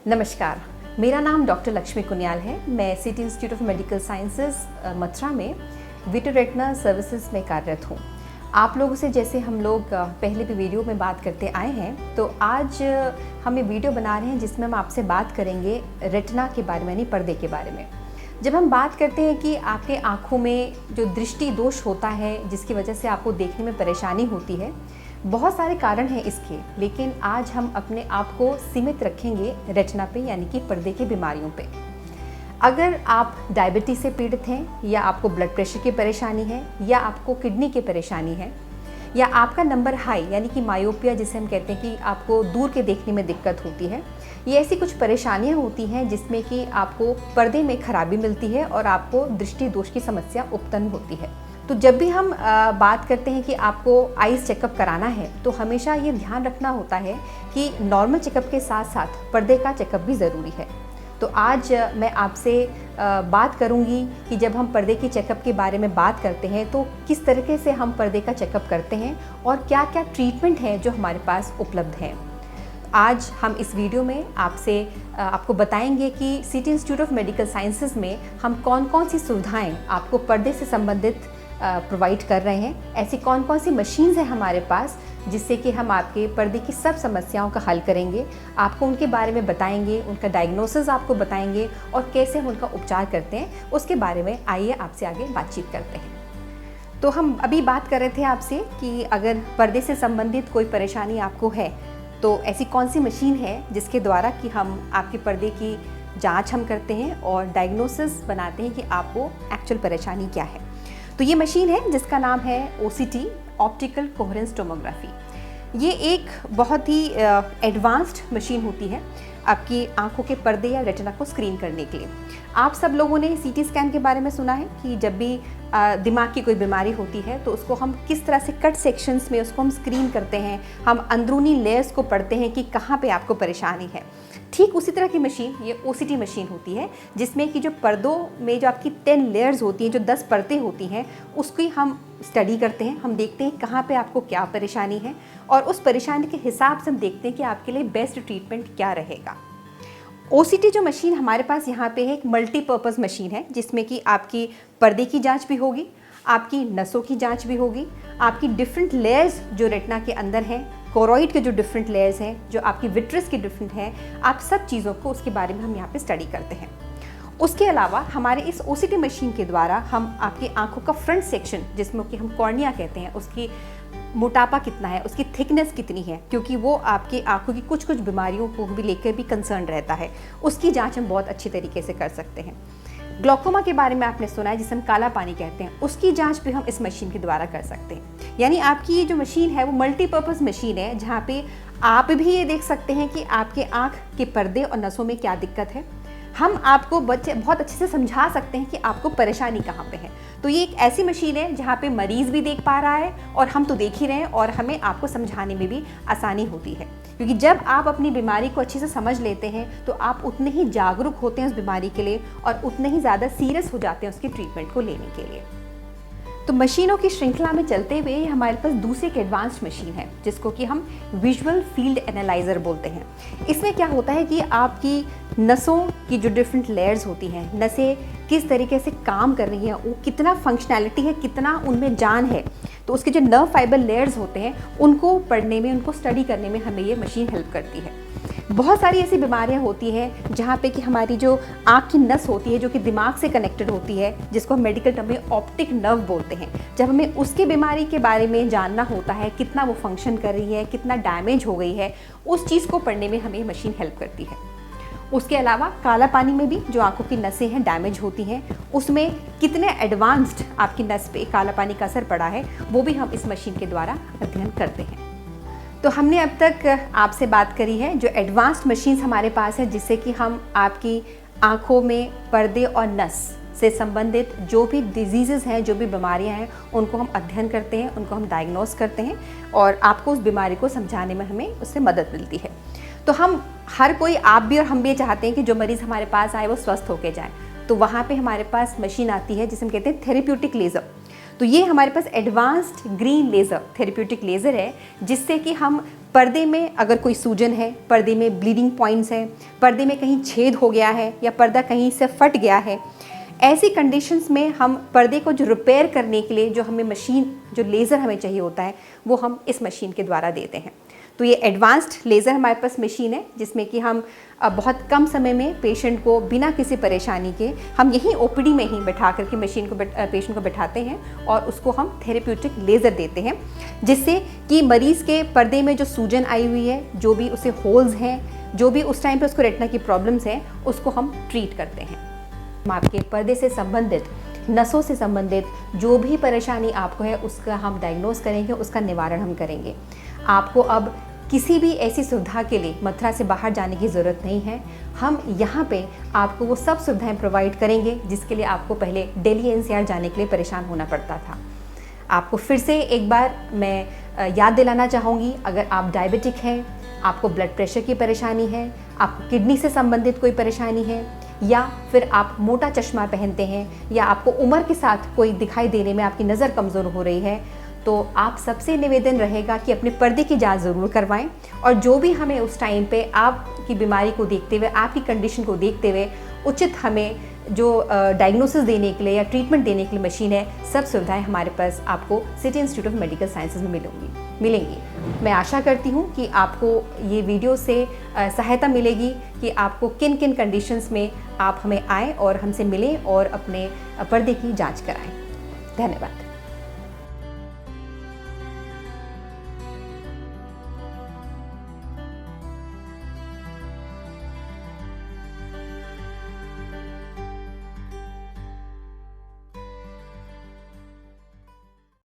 नमस्कार, मेरा नाम डॉक्टर लक्ष्मी कुनियाल है। मैं city institute of medical sciences Mathura में विट्रो-रेटिना सर्विसेज में कार्यरत हूँ। आप लोगों से जैसे हम लोग पहले भी वीडियो में बात करते आए हैं, तो आज हम ये वीडियो बना रहे हैं जिसमें हम आपसे बात करेंगे रेटिना के बारे में, यानी पर्दे के बारे में। जब हम बात करते हैं कि आपके आँखों में जो दृष्टि दोष होता है, जिसकी वजह से आपको देखने में परेशानी होती है, बहुत सारे कारण हैं इसके, लेकिन आज हम अपने आप को सीमित रखेंगे रेटिना पे, यानी कि पर्दे की बीमारियों पे। अगर आप डायबिटीज़ से पीड़ित हैं, या आपको ब्लड प्रेशर की परेशानी है, या आपको किडनी की परेशानी है, या आपका नंबर हाई यानी कि मायोपिया जिसे हम कहते हैं कि आपको दूर के देखने में दिक्कत होती है, ये ऐसी कुछ परेशानियां होती हैं जिसमें कि आपको पर्दे में खराबी मिलती है और आपको दृष्टि दोष की समस्या उत्पन्न होती है। तो जब भी हम बात करते हैं कि आपको आईज चेकअप कराना है, तो हमेशा ये ध्यान रखना होता है कि नॉर्मल चेकअप के साथ साथ पर्दे का चेकअप भी ज़रूरी है। तो आज मैं आपसे बात करूंगी कि जब हम पर्दे की चेकअप के बारे में बात करते हैं तो किस तरीके से हम पर्दे का चेकअप करते हैं और क्या क्या ट्रीटमेंट है जो हमारे पास उपलब्ध है। आज हम इस वीडियो में आपको बताएंगे कि city institute of medical sciences में हम कौन कौन सी सुविधाएं आपको पर्दे से संबंधित प्रोवाइड कर रहे हैं। ऐसी कौन कौन सी मशीन्स हैं हमारे पास जिससे कि हम आपके पर्दे की सब समस्याओं का हल करेंगे, आपको उनके बारे में बताएंगे, उनका डायग्नोसिस आपको बताएंगे और कैसे हम उनका उपचार करते हैं, उसके बारे में आइए आपसे आगे बातचीत करते हैं। तो हम अभी बात कर रहे थे आपसे कि अगर पर्दे से संबंधित कोई परेशानी आपको है, तो ऐसी कौन सी मशीन है जिसके द्वारा कि हम आपके पर्दे की जाँच हम करते हैं और डायग्नोसिस बनाते हैं कि आपको एक्चुअल परेशानी क्या है। तो ये मशीन है जिसका नाम है OCT, ऑप्टिकल कोहेरेंस टोमोग्राफी। ये एक बहुत ही एडवांस्ड मशीन होती है आपकी आंखों के पर्दे या रेटिना को स्क्रीन करने के लिए। आप सब लोगों ने CT स्कैन के बारे में सुना है कि जब भी दिमाग की कोई बीमारी होती है तो उसको हम किस तरह से कट सेक्शंस में उसको हम स्क्रीन करते हैं, हम अंदरूनी लेयर्स को पढ़ते हैं कि कहाँ पे आपको परेशानी है। ठीक उसी तरह की मशीन ये OCT मशीन होती है, जिसमें कि जो पर्दों में जो आपकी 10 लेयर्स होती हैं, जो 10 परतें होती हैं, उसकी हम स्टडी करते हैं। हम देखते हैं कहाँ पे आपको क्या परेशानी है और उस परेशानी के हिसाब से हम देखते हैं कि आपके लिए बेस्ट ट्रीटमेंट क्या रहेगा। OCT जो मशीन हमारे पास यहाँ पे है, एक मल्टीपर्पज़ मशीन है जिसमें कि आपकी पर्दे की जांच भी होगी, आपकी नसों की जांच भी होगी, आपकी डिफरेंट लेयर्स जो रेटिना के अंदर हैं, कोरॉइड के जो डिफरेंट लेयर्स हैं, जो आपकी विट्रस की डिफरेंट हैं, आप सब चीज़ों को उसके बारे में हम यहाँ पे स्टडी करते हैं। उसके अलावा हमारे इस OCT मशीन के द्वारा हम आपकी आंखों का फ्रंट सेक्शन, जिसमें कि हम कॉर्निया कहते हैं, उसकी मोटापा कितना है, उसकी थिकनेस कितनी है, क्योंकि वो आपकी आंखों की कुछ कुछ बीमारियों को भी लेकर भी कंसर्न रहता है, उसकी जांच हम बहुत अच्छी तरीके से कर सकते हैं। ग्लोकोमा के बारे में आपने सुना है, जिसे हम काला पानी कहते हैं, उसकी जांच भी हम इस मशीन के द्वारा कर सकते हैं। यानी आपकी ये जो मशीन है वो मल्टीपर्पज़ मशीन है, जहाँ पे आप भी ये देख सकते हैं कि आपके आँख के पर्दे और नसों में क्या दिक्कत है। हम आपको बहुत अच्छे से समझा सकते हैं कि आपको परेशानी कहाँ पे है। तो ये एक ऐसी मशीन है जहाँ पे मरीज़ भी देख पा रहा है और हम तो देख ही रहे हैं, और हमें आपको समझाने में भी आसानी होती है, क्योंकि जब आप अपनी बीमारी को अच्छे से समझ लेते हैं तो आप उतने ही जागरूक होते हैं उस बीमारी के लिए और उतने ही ज़्यादा सीरियस हो जाते हैं उसकी ट्रीटमेंट को लेने के लिए। तो मशीनों की श्रृंखला में चलते हुए हमारे पास दूसरी एक एडवांस्ड मशीन है जिसको कि हम विजुअल फील्ड एनालाइज़र बोलते हैं। इसमें क्या होता है कि आपकी नसों की जो डिफरेंट लेयर्स होती हैं, नसें किस तरीके से काम कर रही हैं, वो कितना फंक्शनैलिटी है, कितना उनमें जान है, तो उसके जो नर्व फाइबर लेयर्स होते हैं उनको पढ़ने में, उनको स्टडी करने में हमें ये मशीन हेल्प करती है। बहुत सारी ऐसी बीमारियां होती हैं जहाँ पे कि हमारी जो आँख की नस होती है, जो कि दिमाग से कनेक्टेड होती है, जिसको हम मेडिकल टर्म में ऑप्टिक नर्व बोलते हैं, जब हमें उसकी बीमारी के बारे में जानना होता है, कितना वो फंक्शन कर रही है, कितना डैमेज हो गई है, उस चीज़ को पढ़ने में हमें मशीन हेल्प करती है। उसके अलावा काला पानी में भी जो आंखों की नसें हैं डैमेज होती हैं, उसमें कितने एडवांस्ड आपकी नस पे काला पानी का असर पड़ा है, वो भी हम इस मशीन के द्वारा अध्ययन करते हैं। तो हमने अब तक आपसे बात करी है जो एडवांस्ड मशीन्स हमारे पास है, जिससे कि हम आपकी आंखों में पर्दे और नस से संबंधित जो भी डिजीज़ेज़ हैं, जो भी बीमारियां हैं, उनको हम अध्ययन करते हैं, उनको हम डायग्नोस करते हैं और आपको उस बीमारी को समझाने में हमें उससे मदद मिलती है। तो हम हर कोई, आप भी और हम भी चाहते हैं कि जो मरीज़ हमारे पास आए वो स्वस्थ होकर जाए। तो वहाँ पे हमारे पास मशीन आती है जिसे हम कहते हैं थेरेप्यूटिक लेज़र। तो ये हमारे पास advanced green laser therapeutic laser है, जिससे कि हम पर्दे में अगर कोई सूजन है, पर्दे में ब्लीडिंग पॉइंट्स हैं, पर्दे में कहीं छेद हो गया है या पर्दा कहीं से फट गया है, ऐसी कंडीशंस में हम पर्दे को जो रिपेयर करने के लिए जो हमें मशीन, जो लेज़र हमें चाहिए होता है, वो हम इस मशीन के द्वारा देते हैं। तो ये एडवांस्ड लेज़र हमारे पास मशीन है, जिसमें कि हम बहुत कम समय में पेशेंट को बिना किसी परेशानी के हम यहीं ओपीडी में ही बैठा करके मशीन को पेशेंट को बैठाते हैं और उसको हम थेरेप्यूटिक लेज़र देते हैं, जिससे कि मरीज़ के पर्दे में जो सूजन आई हुई है, जो भी उसे होल्स हैं, जो भी उस टाइम पे उसको रेटिना की प्रॉब्लम्स हैं, उसको हम ट्रीट करते हैं। हम आपके पर्दे से संबंधित, नसों से संबंधित जो भी परेशानी आपको है, उसका हम डायग्नोस करेंगे, उसका निवारण हम करेंगे। आपको अब किसी भी ऐसी सुविधा के लिए मथुरा से बाहर जाने की ज़रूरत नहीं है। हम यहाँ पे आपको वो सब सुविधाएं प्रोवाइड करेंगे जिसके लिए आपको पहले दिल्ली एनसीआर जाने के लिए परेशान होना पड़ता था। आपको फिर से एक बार मैं याद दिलाना चाहूँगी, अगर आप डायबिटिक हैं, आपको ब्लड प्रेशर की परेशानी है, आपको किडनी से संबंधित कोई परेशानी है, या फिर आप मोटा चश्मा पहनते हैं, या आपको उम्र के साथ कोई दिखाई देने में आपकी नज़र कमज़ोर हो रही है, तो आप सबसे निवेदन रहेगा कि अपने पर्दे की जांच ज़रूर करवाएं और जो भी हमें उस टाइम पे आपकी बीमारी को देखते हुए, आपकी कंडीशन को देखते हुए उचित हमें जो डायग्नोसिस देने के लिए या ट्रीटमेंट देने के लिए मशीन है, सब सुविधाएं हमारे पास आपको city institute of medical sciences में मिलेंगी। मैं आशा करती हूँ कि आपको ये वीडियो से सहायता मिलेगी कि आपको किन किन कंडीशंस में आप हमें आएँ और हमसे मिलें और अपने पर्दे की जाँच कराएँ। धन्यवाद।